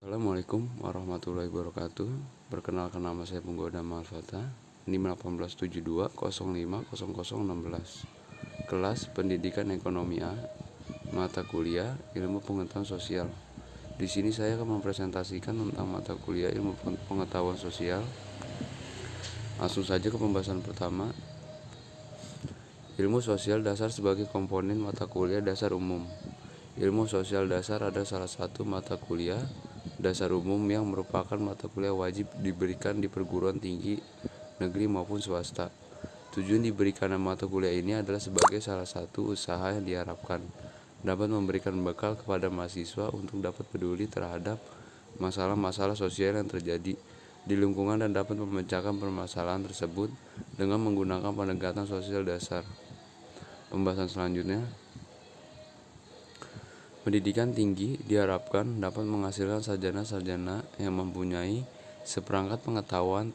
Assalamualaikum warahmatullahi wabarakatuh. Perkenalkan, nama saya Punggoda Malfata, NIM 1872050016. Kelas Pendidikan Ekonomi A, mata kuliah Ilmu Pengetahuan Sosial. Di sini saya akan mempresentasikan tentang mata kuliah Ilmu Pengetahuan Sosial. Langsung saja ke pembahasan pertama. Ilmu sosial dasar sebagai komponen mata kuliah dasar umum. Ilmu sosial dasar adalah salah satu mata kuliah dasar umum yang merupakan mata kuliah wajib diberikan di perguruan tinggi negeri maupun swasta. Tujuan diberikan mata kuliah ini adalah sebagai salah satu usaha yang diharapkan dapat memberikan bekal kepada mahasiswa untuk dapat peduli terhadap masalah-masalah sosial yang terjadi di lingkungan dan dapat memecahkan permasalahan tersebut dengan menggunakan pendekatan sosial dasar. Pembahasan selanjutnya, pendidikan tinggi diharapkan dapat menghasilkan sarjana-sarjana yang mempunyai seperangkat pengetahuan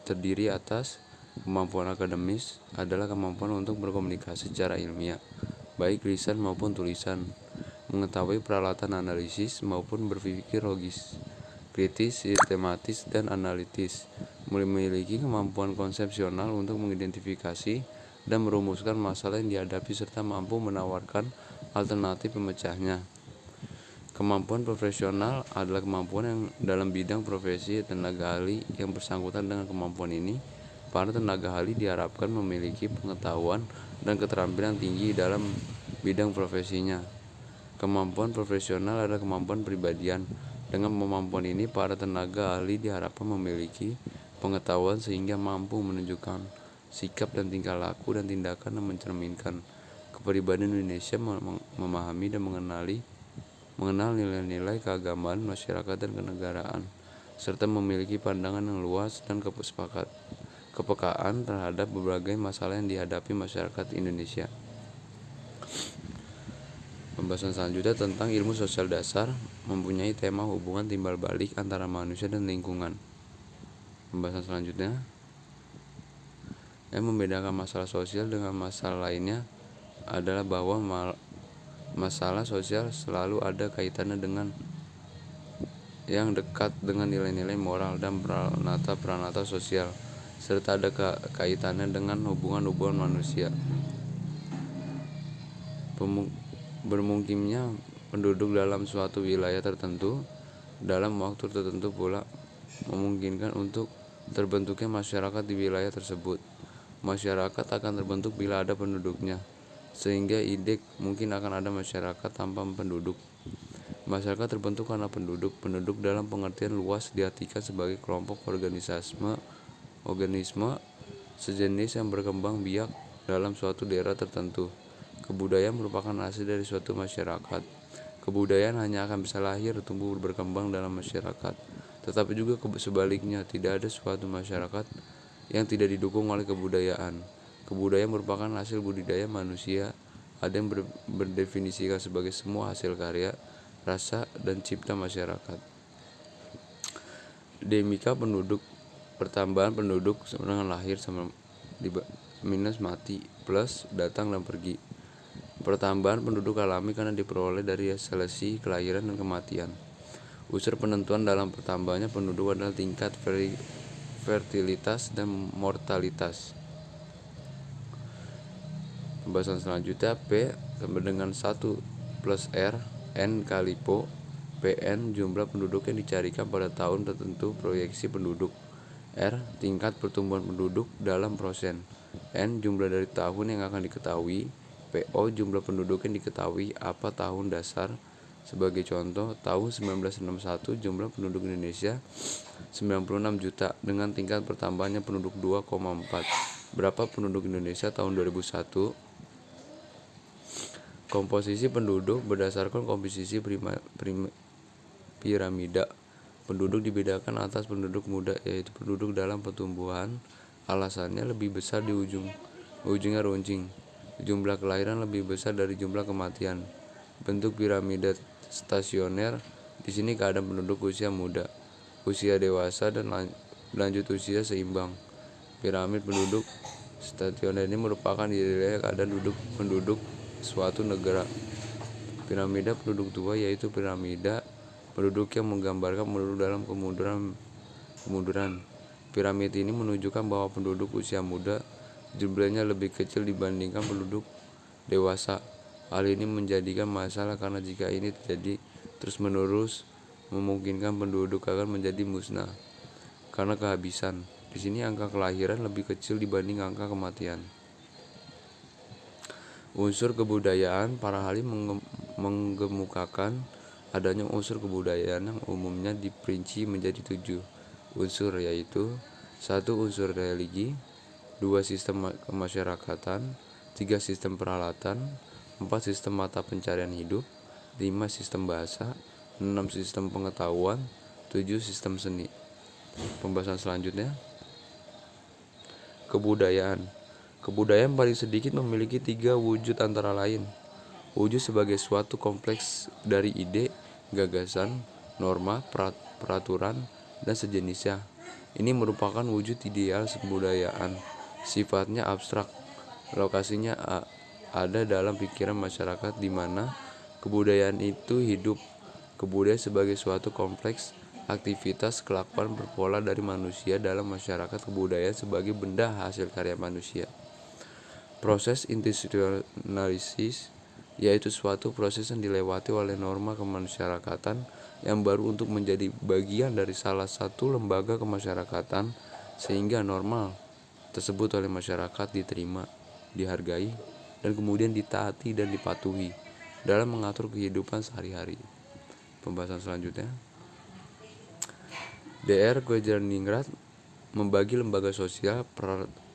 terdiri atas kemampuan akademis adalah kemampuan untuk berkomunikasi secara ilmiah, baik lisan maupun tulisan, mengetahui peralatan analisis maupun berpikir logis, kritis, sistematis, dan analitis, memiliki kemampuan konsepsional untuk mengidentifikasi dan merumuskan masalah yang dihadapi serta mampu menawarkan alternatif pemecahnya. Kemampuan profesional adalah kemampuan yang dalam bidang profesi tenaga ahli yang bersangkutan dengan kemampuan ini. Para tenaga ahli diharapkan memiliki pengetahuan dan keterampilan tinggi dalam bidang profesinya. Kemampuan profesional adalah kemampuan pribadian. Dengan kemampuan ini, para tenaga ahli diharapkan memiliki pengetahuan sehingga mampu menunjukkan sikap dan tingkah laku dan tindakan yang mencerminkan kepribadian Indonesia, memahami dan mengenal nilai-nilai keagamaan, masyarakat, dan kenegaraan, serta memiliki pandangan yang luas dan kepekaan terhadap berbagai masalah yang dihadapi masyarakat Indonesia. Pembahasan selanjutnya tentang ilmu sosial dasar mempunyai tema hubungan timbal balik antara manusia dan lingkungan. Pembahasan selanjutnya, yang membedakan masalah sosial dengan masalah lainnya adalah bahwa masalah sosial selalu ada kaitannya dengan yang dekat dengan nilai-nilai moral dan peranata sosial, serta ada kaitannya dengan hubungan-hubungan manusia. Bermungkinnya penduduk dalam suatu wilayah tertentu dalam waktu tertentu pula memungkinkan untuk terbentuknya masyarakat di wilayah tersebut. Masyarakat akan terbentuk bila ada penduduknya, sehingga ide mungkin akan ada masyarakat tanpa penduduk. Masyarakat terbentuk karena penduduk. Penduduk dalam pengertian luas diartikan sebagai kelompok organisme sejenis yang berkembang biak dalam suatu daerah tertentu. Kebudayaan merupakan hasil dari suatu masyarakat. Kebudayaan hanya akan bisa lahir, tumbuh, berkembang dalam masyarakat. Tetapi juga sebaliknya, tidak ada suatu masyarakat yang tidak didukung oleh kebudayaan. Kebudayaan merupakan hasil budidaya manusia. Ada yang berdefinisikan sebagai semua hasil karya, rasa, dan cipta masyarakat. Dinamika penduduk, pertambahan penduduk dengan lahir sama minus mati plus datang dan pergi. Pertambahan penduduk alami karena diperoleh dari seleksi, kelahiran, dan kematian. Unsur penentuan dalam pertambahannya penduduk adalah tingkat fertilitas dan mortalitas. Pembahasan selanjutnya, P sama dengan 1 plus R N kali Po. PN jumlah penduduk yang dicarikan pada tahun tertentu, proyeksi penduduk. R tingkat pertumbuhan penduduk dalam persen. N jumlah dari tahun yang akan diketahui. PO jumlah penduduk yang diketahui apa tahun dasar. Sebagai contoh, tahun 1961 jumlah penduduk Indonesia 96 juta dengan tingkat pertambahannya penduduk 2,4. Berapa penduduk Indonesia tahun 2001? Komposisi penduduk berdasarkan komposisi piramida. Penduduk dibedakan atas penduduk muda, yaitu penduduk dalam pertumbuhan. Alasannya lebih besar di ujungnya runcing. Jumlah kelahiran lebih besar dari jumlah kematian. Bentuk piramida stasioner, di sini keadaan penduduk usia muda, usia dewasa, dan lanjut usia seimbang. Piramid penduduk stasioner ini merupakan nilai keadaan penduduk suatu negara. Piramida penduduk tua, yaitu piramida penduduk yang menggambarkan penduduk dalam kemunduran. Piramid ini menunjukkan bahwa penduduk usia muda jumlahnya lebih kecil dibandingkan penduduk dewasa. Hal ini menjadikan masalah karena jika ini terjadi terus-menerus memungkinkan penduduk akan menjadi musnah karena kehabisan. Di sini angka kelahiran lebih kecil dibanding angka kematian. Unsur kebudayaan, para ahli menggemukakan adanya unsur kebudayaan yang umumnya diperinci menjadi 7 unsur, yaitu 1. Unsur religi, 2. Sistem kemasyarakatan, 3. Sistem peralatan, 4. Sistem mata pencarian hidup, 5. Sistem bahasa, 6. Sistem pengetahuan, 7. Sistem seni. Pembahasan selanjutnya, kebudayaan. Kebudayaan paling sedikit memiliki 3 wujud antara lain: wujud sebagai suatu kompleks dari ide, gagasan, norma, peraturan, dan sejenisnya. Ini merupakan wujud ideal kebudayaan. Sifatnya abstrak. Lokasinya ada dalam pikiran masyarakat di mana kebudayaan itu hidup. Kebudayaan sebagai suatu kompleks aktivitas kelakuan berpola dari manusia dalam masyarakat. Kebudayaan sebagai benda hasil karya manusia. Proses institusionalisis, yaitu suatu proses yang dilewati oleh norma kemasyarakatan yang baru untuk menjadi bagian dari salah satu lembaga kemasyarakatan, sehingga norma tersebut oleh masyarakat diterima, dihargai, dan kemudian ditaati dan dipatuhi dalam mengatur kehidupan sehari-hari. Pembahasan selanjutnya, Dr. Gujarat membagi lembaga sosial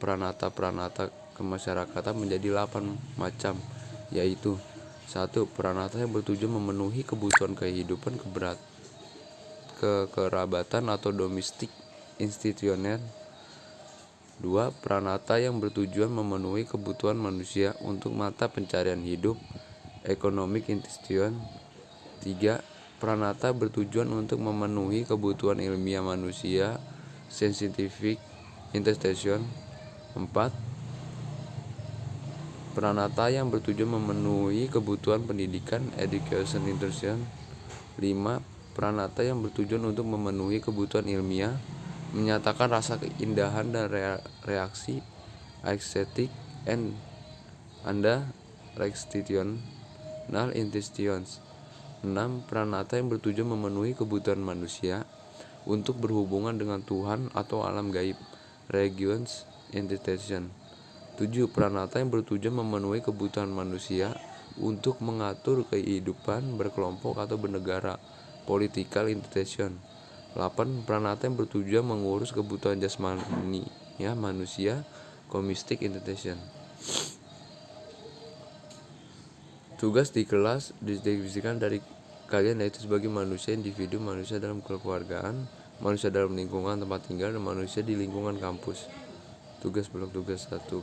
peranata kemasyarakatan menjadi 8 macam, yaitu 1. Peranata yang bertujuan memenuhi kebutuhan kehidupan kekerabatan atau domestik institusional. 2. Peranata yang bertujuan memenuhi kebutuhan manusia untuk mata pencarian hidup, economic institution. 3. Peranata bertujuan untuk memenuhi kebutuhan ilmiah manusia, scientific institution. 4. Peranata yang bertujuan memenuhi kebutuhan pendidikan, education institution. 5. Peranata yang bertujuan untuk memenuhi kebutuhan ilmiah, menyatakan rasa keindahan dan reaksi estetik and recreational institutions. 6. Peranata yang bertujuan memenuhi kebutuhan manusia untuk berhubungan dengan Tuhan atau alam gaib, religious institution. 7. Peranata yang bertujuan memenuhi kebutuhan manusia untuk mengatur kehidupan berkelompok atau bernegara, political institution. 8. Peranata yang bertujuan mengurus kebutuhan jasmani manusia, domestic institution. Tugas di kelas didefinisikan dari kalian, yaitu sebagai manusia individu, manusia dalam kekeluargaan, manusia dalam lingkungan tempat tinggal, dan manusia di lingkungan kampus. Tugas blok tugas 1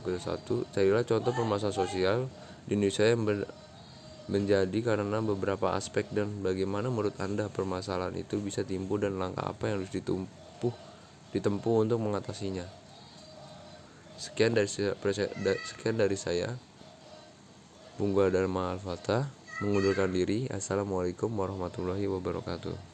carilah contoh permasalahan sosial di Indonesia yang menjadi karena beberapa aspek dan bagaimana menurut Anda permasalahan itu bisa timbul dan langkah apa yang harus ditempuh untuk mengatasinya. Sekian dari saya, Bunggal Dharma Al-Fatah, mengundurkan diri. Assalamualaikum warahmatullahi wabarakatuh.